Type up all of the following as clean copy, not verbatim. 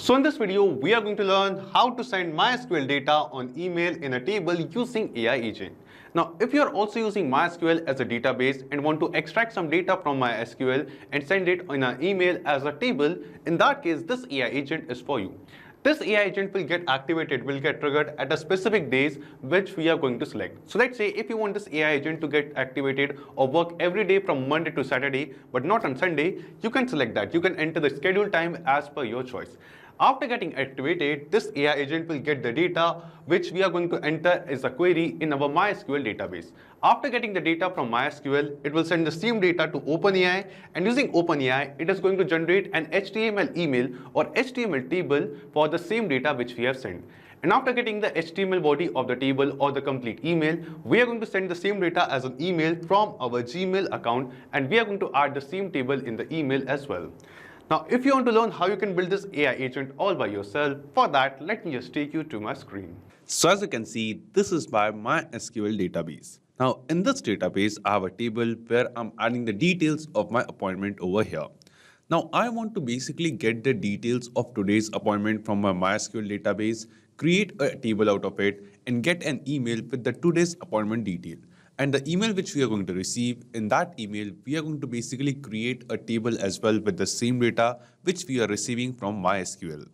So in this video, we are going to learn how to send MySQL data on email in a table using AI agent. Now, if you are also using MySQL as a database and want to extract some data from MySQL and send it in an email as a table, in that case, this AI agent is for you. This AI agent will get activated, will get triggered at a specific days which we are going to select. So let's say if you want this AI agent to get activated or work every day from Monday to Saturday, but not on Sunday, you can select that. You can enter the schedule time as per your choice. After getting activated, this AI agent will get the data which we are going to enter as a query in our MySQL database. After getting the data from MySQL, it will send the same data to OpenAI, and using OpenAI, it is going to generate an HTML email or HTML table for the same data which we have sent. And after getting the HTML body of the table or the complete email, we are going to send the same data as an email from our Gmail account, and we are going to add the same table in the email as well. Now, if you want to learn how you can build this AI agent all by yourself, for that, let me just take you to my screen. So as you can see, this is my MySQL database. Now, in this database, I have a table where I'm adding the details of my appointment over here. Now, I want to basically get the details of today's appointment from my MySQL database, create a table out of it, and get an email with the today's appointment detail. And the email which we are going to receive, in that email, we are going to basically create a table as well with the same data which we are receiving from MySQL.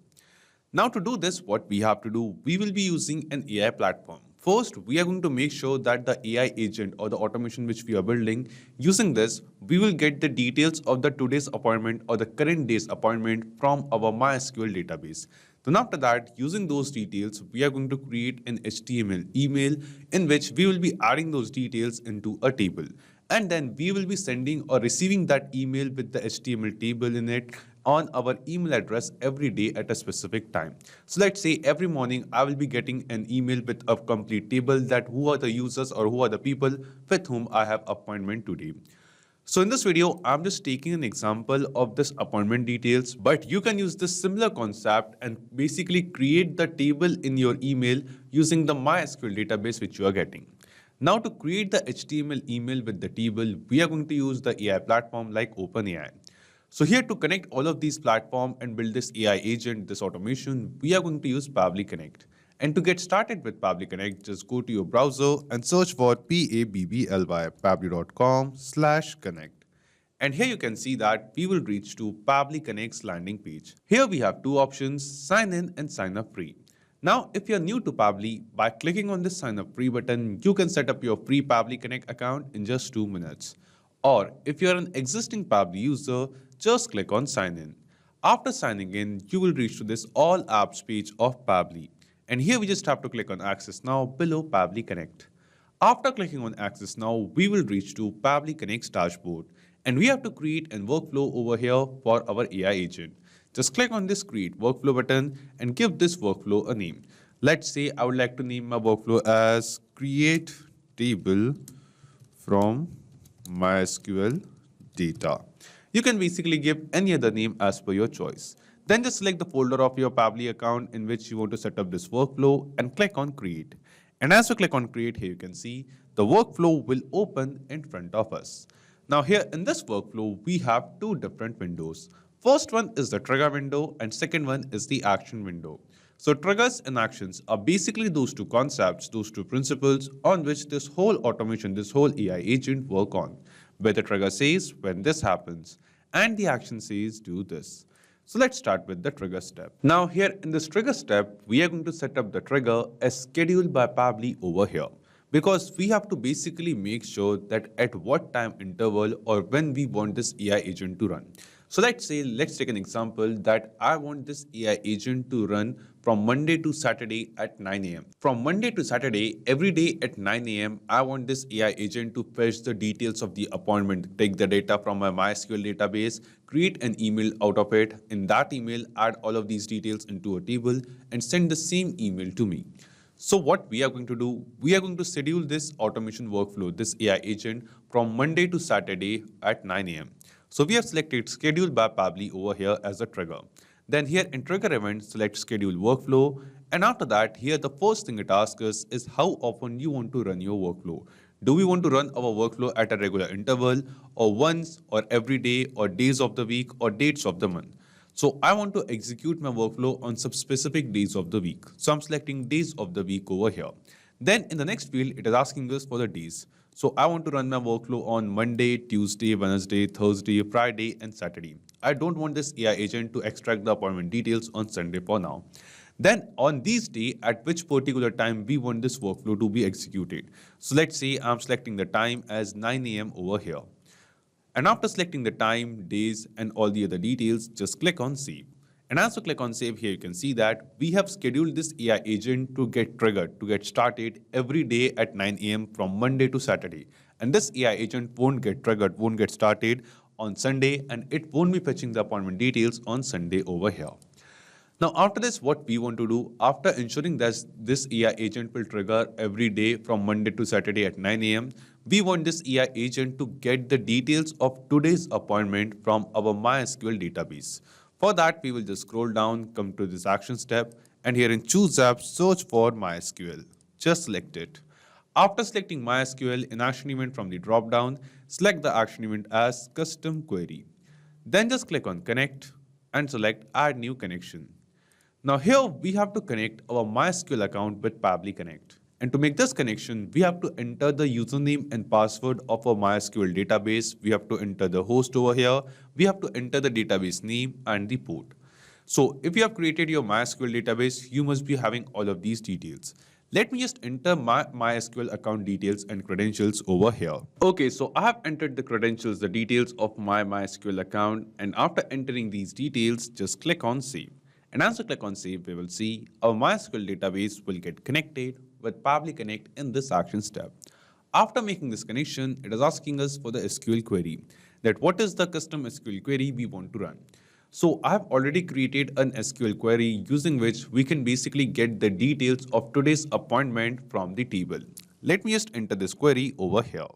Now to do this, what we have to do, we will be using an AI platform. First, we are going to make sure that the AI agent or the automation which we are building, using this, we will get the details of the today's appointment or the current day's appointment from our MySQL database. Then after that, using those details, we are going to create an HTML email in which we will be adding those details into a table. And then we will be sending or receiving that email with the HTML table in it on our email address every day at a specific time. So let's say every morning I will be getting an email with a complete table that who are the users or who are the people with whom I have appointment today. So in this video, I'm just taking an example of this appointment details, but you can use this similar concept and basically create the table in your email using the MySQL database which you are getting. Now to create the HTML email with the table, we are going to use the AI platform like OpenAI. So here to connect all of these platforms and build this AI agent, this automation, we are going to use Pabbly Connect. And to get started with Pabbly Connect, just go to your browser and search for Pabbly, pabbly.com/connect. And here you can see that we will reach to Pabbly Connect's landing page. Here we have two options, sign in and sign up free. Now, if you're new to Pabbly, by clicking on this sign up free button, you can set up your free Pabbly Connect account in just 2 minutes. Or if you're an existing Pabbly user, just click on sign in. After signing in, you will reach to this all apps page of Pabbly. And here we just have to click on access now below Pabbly Connect. After clicking on access now, we will reach to Pabbly Connect's dashboard. And we have to create a workflow over here for our AI agent. Just click on this create workflow button and give this workflow a name. Let's say I would like to name my workflow as create table from MySQL data. You can basically give any other name as per your choice. Then just select the folder of your Pabbly account in which you want to set up this workflow and click on create. And as you click on create, here you can see the workflow will open in front of us. Now here in this workflow, we have two different windows. First one is the trigger window and second one is the action window. So triggers and actions are basically those two concepts, those two principles on which this whole automation, this whole AI agent work on. Where the trigger says when this happens and the action says do this. So let's start with the trigger step. Now here in this trigger step, we are going to set up the trigger as scheduled by Pabbly over here. Because we have to basically make sure that at what time interval or when we want this AI agent to run. So let's take an example that I want this AI agent to run from Monday to Saturday at 9 a.m. From Monday to Saturday, every day at 9 a.m., I want this AI agent to fetch the details of the appointment, take the data from my MySQL database, create an email out of it. In that email, add all of these details into a table and send the same email to me. So what we are going to do, we are going to schedule this automation workflow, this AI agent from Monday to Saturday at 9 a.m. So we have selected schedule by Pabbly over here as a trigger. Then here in trigger event, select schedule workflow. And after that, here the first thing it asks us is how often you want to run your workflow. Do we want to run our workflow at a regular interval or once or every day or days of the week or dates of the month? So I want to execute my workflow on some specific days of the week. So I'm selecting days of the week over here. Then in the next field, it is asking us for the days. So I want to run my workflow on Monday, Tuesday, Wednesday, Thursday, Friday, and Saturday. I don't want this AI agent to extract the appointment details on Sunday for now. Then on these days, at which particular time we want this workflow to be executed. So let's say I'm selecting the time as 9 a.m. over here. And after selecting the time, days, and all the other details, just click on Save. And as you click on Save here, you can see that we have scheduled this AI agent to get triggered, to get started every day at 9 a.m. from Monday to Saturday. And this AI agent won't get triggered, won't get started on Sunday, and it won't be fetching the appointment details on Sunday over here. Now, after this, what we want to do, after ensuring that this AI agent will trigger every day from Monday to Saturday at 9 a.m., we want this AI agent to get the details of today's appointment from our MySQL database. For that, we will just scroll down, come to this action step, and here in Choose App, search for MySQL. Just select it. After selecting MySQL in action event from the drop-down, select the action event as Custom Query. Then just click on Connect and select Add New Connection. Now here we have to connect our MySQL account with Pabbly Connect. And to make this connection, we have to enter the username and password of our MySQL database. We have to enter the host over here. We have to enter the database name and the port. So if you have created your MySQL database, you must be having all of these details. Let me just enter my MySQL account details and credentials over here. Okay, so I have entered the credentials, the details of my MySQL account. And after entering these details, just click on Save. And as you click on Save, we will see our MySQL database will get connected with Pabbly Connect in this action step. After making this connection, it is asking us for the SQL query, that what is the custom SQL query we want to run. So I have already created an SQL query using which we can basically get the details of today's appointment from the table. Let me just enter this query over here.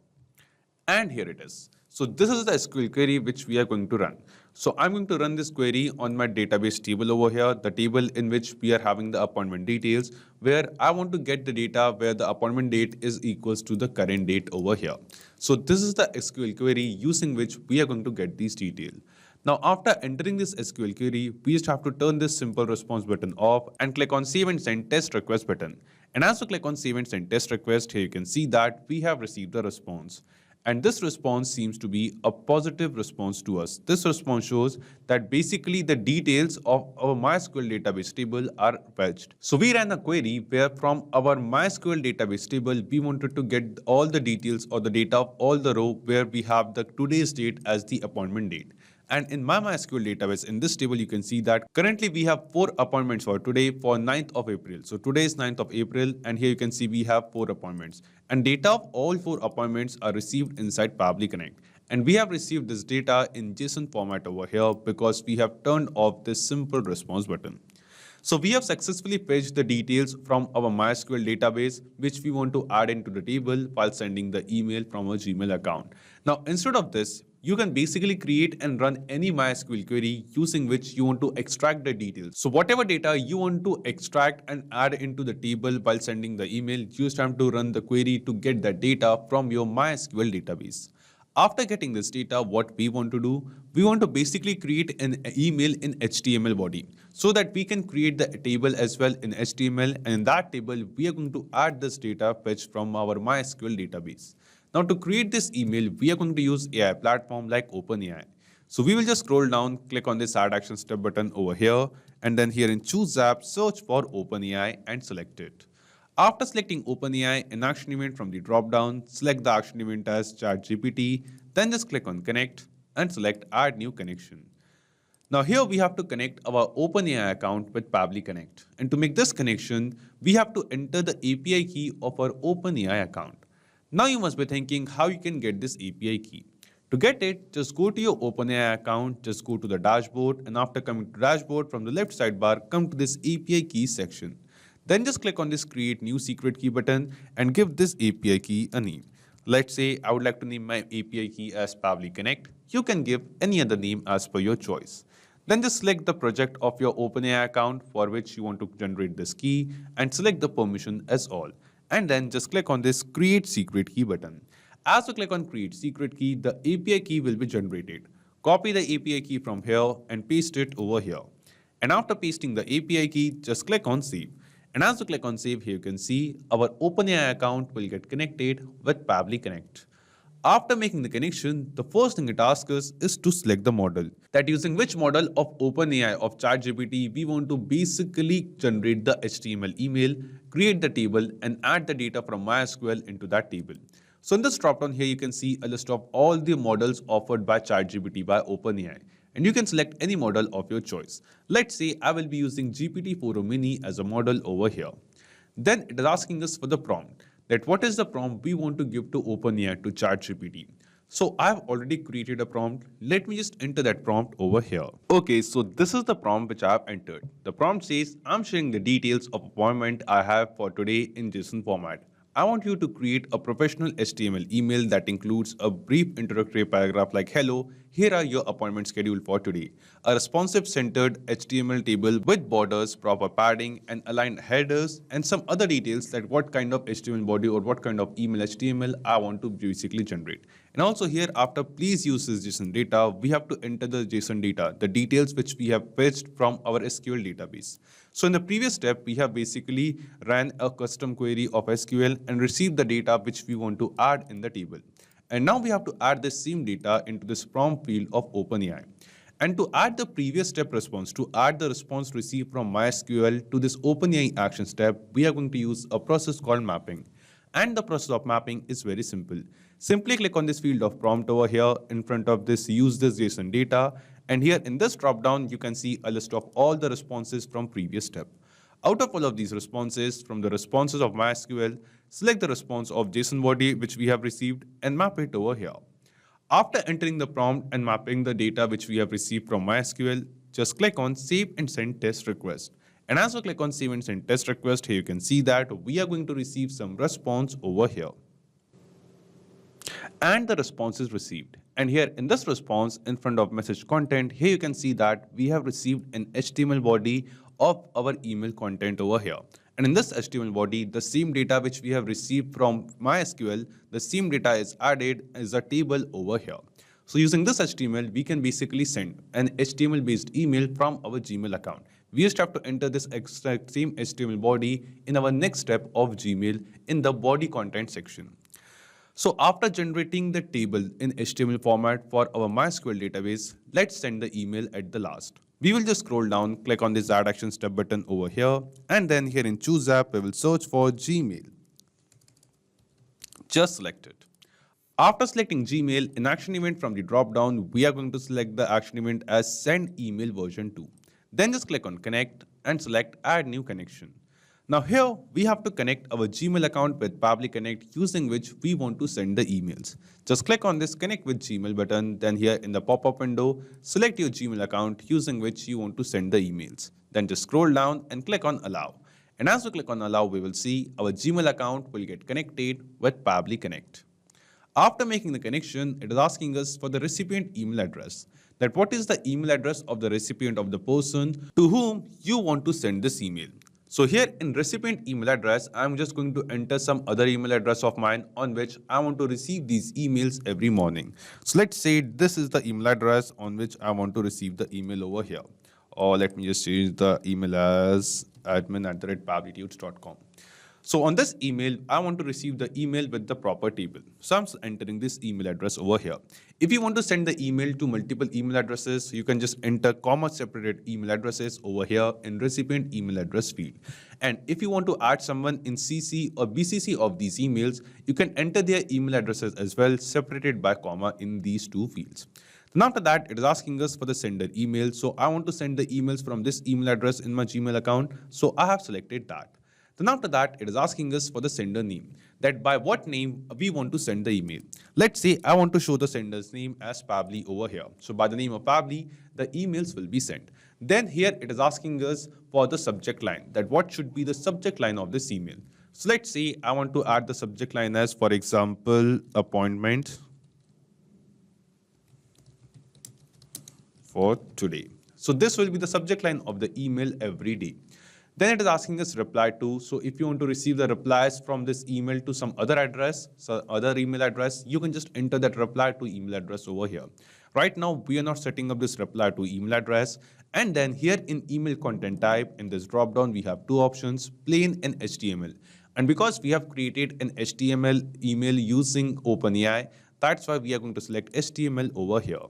And here it is. So this is the SQL query which we are going to run. So I'm going to run this query on my database table over here, the table in which we are having the appointment details, where I want to get the data where the appointment date is equals to the current date over here. So this is the SQL query using which we are going to get these details. Now, after entering this SQL query, we just have to turn this simple response button off and click on Save and Send Test Request button. And as you click on Save and Send Test Request, here you can see that we have received a response. And this response seems to be a positive response to us. This response shows that basically the details of our MySQL database table are fetched. So we ran a query where from our MySQL database table, we wanted to get all the details or the data of all the row where we have the today's date as the appointment date. And in my MySQL database, in this table, you can see that currently we have 4 appointments for today for 9th of April. So today is 9th of April, and here you can see we have 4 appointments. And data of all 4 appointments are received inside Pabbly Connect. And we have received this data in JSON format over here because we have turned off this simple response button. So we have successfully fetched the details from our MySQL database, which we want to add into the table while sending the email from our Gmail account. Now, instead of this, you can basically create and run any MySQL query using which you want to extract the details. So whatever data you want to extract and add into the table while sending the email, you just have to run the query to get that data from your MySQL database. After getting this data, what we want to do, we want to basically create an email in HTML body so that we can create the table as well in HTML, and in that table, we are going to add this data fetched from our MySQL database. Now to create this email, we are going to use AI platform like OpenAI. So we will just scroll down, click on this Add Action Step button over here, and then here in Choose App, search for OpenAI and select it. After selecting OpenAI, an action event from the drop-down, select the action event as ChatGPT, then just click on Connect and select Add New Connection. Now here we have to connect our OpenAI account with Pabbly Connect. And to make this connection, we have to enter the API key of our OpenAI account. Now you must be thinking how you can get this API key. To get it, just go to your OpenAI account, just go to the dashboard, and after coming to dashboard from the left sidebar, come to this API key section. Then just click on this Create New Secret Key button and give this API key a name. Let's say I would like to name my API key as Pabbly Connect. You can give any other name as per your choice. Then just select the project of your OpenAI account for which you want to generate this key and select the permission as all. And then just click on this Create Secret Key button. As you click on Create Secret Key, the API key will be generated. Copy the API key from here and paste it over here. And after pasting the API key, just click on save. And as you click on save, here you can see our OpenAI account will get connected with Pabbly Connect. After making the connection, the first thing it asks us is to select the model. That using which model of OpenAI of ChatGPT we want to basically generate the HTML email, create the table and add the data from MySQL into that table. So in this dropdown here, you can see a list of all the models offered by ChatGPT by OpenAI. And you can select any model of your choice. Let's say I will be using GPT-4o Mini as a model over here. Then it is asking us for the prompt, that what is the prompt we want to give to OpenAI to ChatGPT. So I've already created a prompt. Let me just enter that prompt over here. Okay, so this is the prompt which I've entered. The prompt says, I'm sharing the details of appointment I have for today in JSON format. I want you to create a professional HTML email that includes a brief introductory paragraph like, hello, here are your appointment schedule for today. A responsive centered HTML table with borders, proper padding, and aligned headers, and some other details like what kind of HTML body or what kind of email HTML I want to basically generate. And also here, after please use this JSON data, we have to enter the JSON data, the details which we have fetched from our SQL database. So in the previous step, we have basically ran a custom query of SQL and received the data which we want to add in the table. And now we have to add the same data into this prompt field of OpenAI. And to add the previous step response, to add the response received from MySQL to this OpenAI action step, we are going to use a process called mapping. And the process of mapping is very simple. Simply click on this field of prompt over here in front of this use this JSON data. And here in this dropdown, you can see a list of all the responses from previous step. Out of all of these responses, from the responses of MySQL, select the response of JSON body which we have received and map it over here. After entering the prompt and mapping the data which we have received from MySQL, just click on Save and Send Test Request. And as we click on Save and Send Test Request, here you can see that we are going to receive some response over here. And the response is received. And here in this response, in front of message content, here you can see that we have received an HTML body of our email content over here. And in this HTML body, the same data which we have received from MySQL, the same data is added as a table over here. So using this HTML, we can basically send an HTML-based email from our Gmail account. We just have to enter this exact same HTML body in our next step of Gmail in the body content section. So after generating the table in HTML format for our MySQL database, let's send the email at the last. We will just scroll down, click on this Add Action Step button over here, and then here in Choose App, we will search for Gmail. Just select it. After selecting Gmail, in action event from the drop-down, we are going to select the action event as Send Email version 2. Then just click on Connect and select Add New Connection. Now here, we have to connect our Gmail account with Pabbly Connect using which we want to send the emails. Just click on this Connect with Gmail button, then here in the pop-up window, select your Gmail account using which you want to send the emails. Then just scroll down and click on Allow. And as we click on Allow, we will see our Gmail account will get connected with Pabbly Connect. After making the connection, it is asking us for the recipient email address. That what is the email address of the recipient of the person to whom you want to send this email. So here in recipient email address, I'm just going to enter some other email address of mine on which I want to receive these emails every morning. So let's say this is the email address on which I want to receive the email over here. Or let me just change the email as admin@pabblytudes.com. So on this email, I want to receive the email with the proper table. So I'm entering this email address over here. If you want to send the email to multiple email addresses, you can just enter comma separated email addresses over here in recipient email address field. And if you want to add someone in CC or BCC of these emails, you can enter their email addresses as well, separated by comma in these two fields. Then after that, it is asking us for the sender email. So I want to send the emails from this email address in my Gmail account. So I have selected that. Then after that, it is asking us for the sender name, that by what name we want to send the email. Let's say I want to show the sender's name as Pabbly over here. So by the name of Pabbly, the emails will be sent. Then here it is asking us for the subject line, that what should be the subject line of this email. So let's say I want to add the subject line as, for example, appointment for today. So this will be the subject line of the email every day. Then it is asking us reply to. So if you want to receive the replies from this email to some other address, so other email address, you can just enter that reply to email address over here. Right now, we are not setting up this reply to email address. And then here in email content type, in this dropdown, we have two options, plain and HTML. And because we have created an HTML email using OpenAI, that's why we are going to select HTML over here.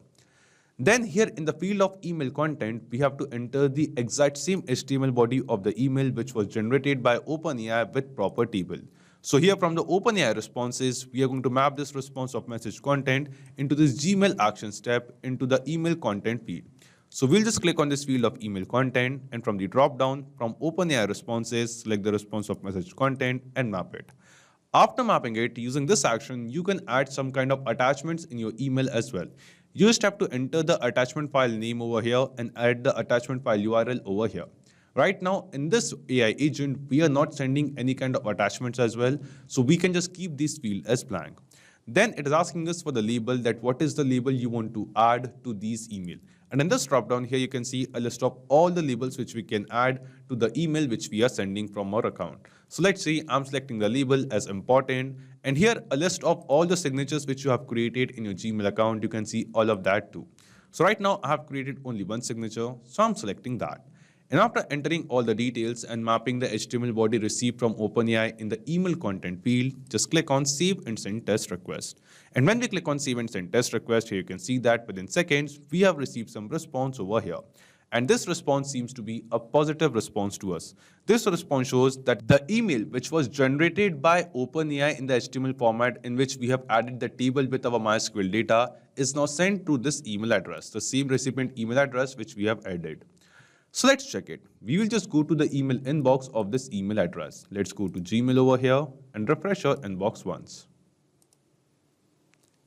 Then here in the field of email content, we have to enter the exact same HTML body of the email which was generated by OpenAI with proper table. So here from the OpenAI responses, we are going to map this response of message content into this Gmail action step into the email content field. So we'll just click on this field of email content, and from the drop down from OpenAI responses, select the response of message content and map it. After mapping it, using this action, you can add some kind of attachments in your email as well. You just have to enter the attachment file name over here and add the attachment file URL over here. Right now, in this AI agent, we are not sending any kind of attachments as well, so we can just keep this field as blank. Then it is asking us for the label, that what is the label you want to add to these email. And in this drop down here, you can see a list of all the labels which we can add to the email which we are sending from our account. So let's say I'm selecting the label as important, and here a list of all the signatures which you have created in your Gmail account. You can see all of that too. So right now I have created only one signature, so I'm selecting that. And after entering all the details and mapping the HTML body received from OpenAI in the email content field, just click on Save and Send Test Request. And when we click on Save and Send Test Request, here you can see that within seconds, we have received some response over here. And this response seems to be a positive response to us. This response shows that the email which was generated by OpenAI in the HTML format in which we have added the table with our MySQL data is now sent to this email address, the same recipient email address which we have added. So let's check it. We will just go to the email inbox of this email address. Let's go to Gmail over here and refresh our inbox once.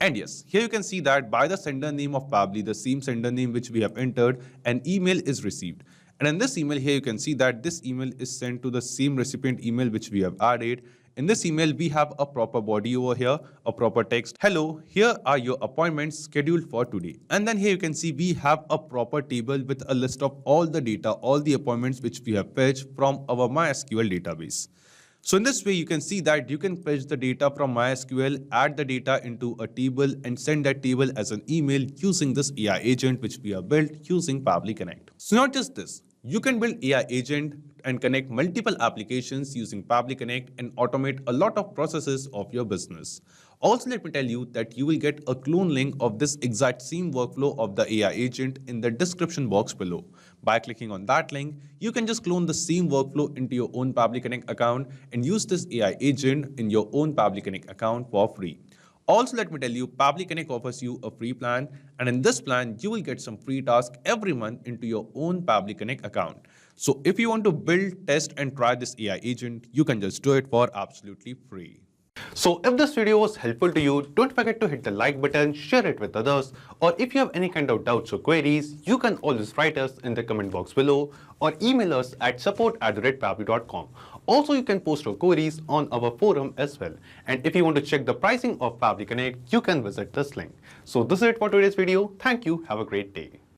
And yes, here you can see that by the sender name of Pabbly, the same sender name which we have entered, an email is received. And in this email here, you can see that this email is sent to the same recipient email which we have added. In this email, we have a proper body over here, a proper text. Hello, here are your appointments scheduled for today. And then here you can see we have a proper table with a list of all the data, all the appointments which we have fetched from our MySQL database. So in this way, you can see that you can fetch the data from MySQL, add the data into a table and send that table as an email using this AI agent which we have built using Pabbly Connect. So not just this, you can build AI agent and connect multiple applications using Pabbly Connect and automate a lot of processes of your business. Also, let me tell you that you will get a clone link of this exact same workflow of the AI agent in the description box below. By clicking on that link, you can just clone the same workflow into your own Pabbly Connect account and use this AI agent in your own Pabbly Connect account for free. Also, let me tell you, Pabbly Connect offers you a free plan, and in this plan, you will get some free tasks every month into your own Pabbly Connect account. So if you want to build, test, and try this AI agent, you can just do it for absolutely free. So if this video was helpful to you, don't forget to hit the like button, share it with others, or if you have any kind of doubts or queries, you can always write us in the comment box below or email us at support@pabbly.com. Also, you can post your queries on our forum as well. And if you want to check the pricing of Pabbly Connect, you can visit this link. So this is it for today's video. Thank you. Have a great day.